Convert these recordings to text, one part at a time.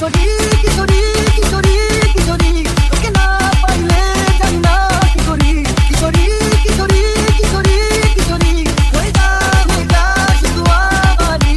কিশোরী কিশোরী কিশোরী কিশোরী তোকে না পাইলে জানি না কি করি কিশোরী কিশোরী কিশোরী কিশোরী হয়ে যা শুধু আমারই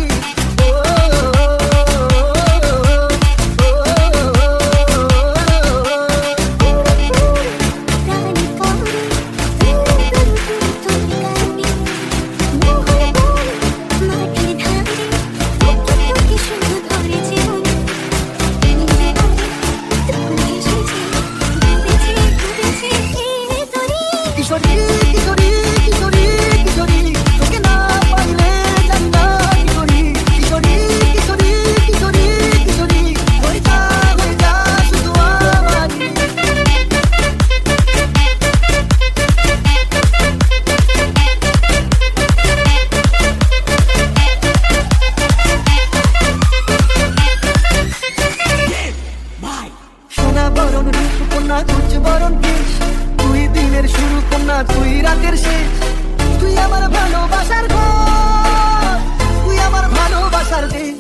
কিশোরী কিশোরী কিশোরী কিশোরী তোকে না পাইলে জানি না কি করি কিশোরী কিশোরী কিশোরী কিশোরী হয়ে যা শুধু আমারই সোনা বরণ রূপ কন্যা কুচ বরণ কেশ তুই দিনের শুরু কন্যা তুই রাতের শেষ তুই আমার ভালোবাসার ঘর তুই আমার ভালোবাসার দেশ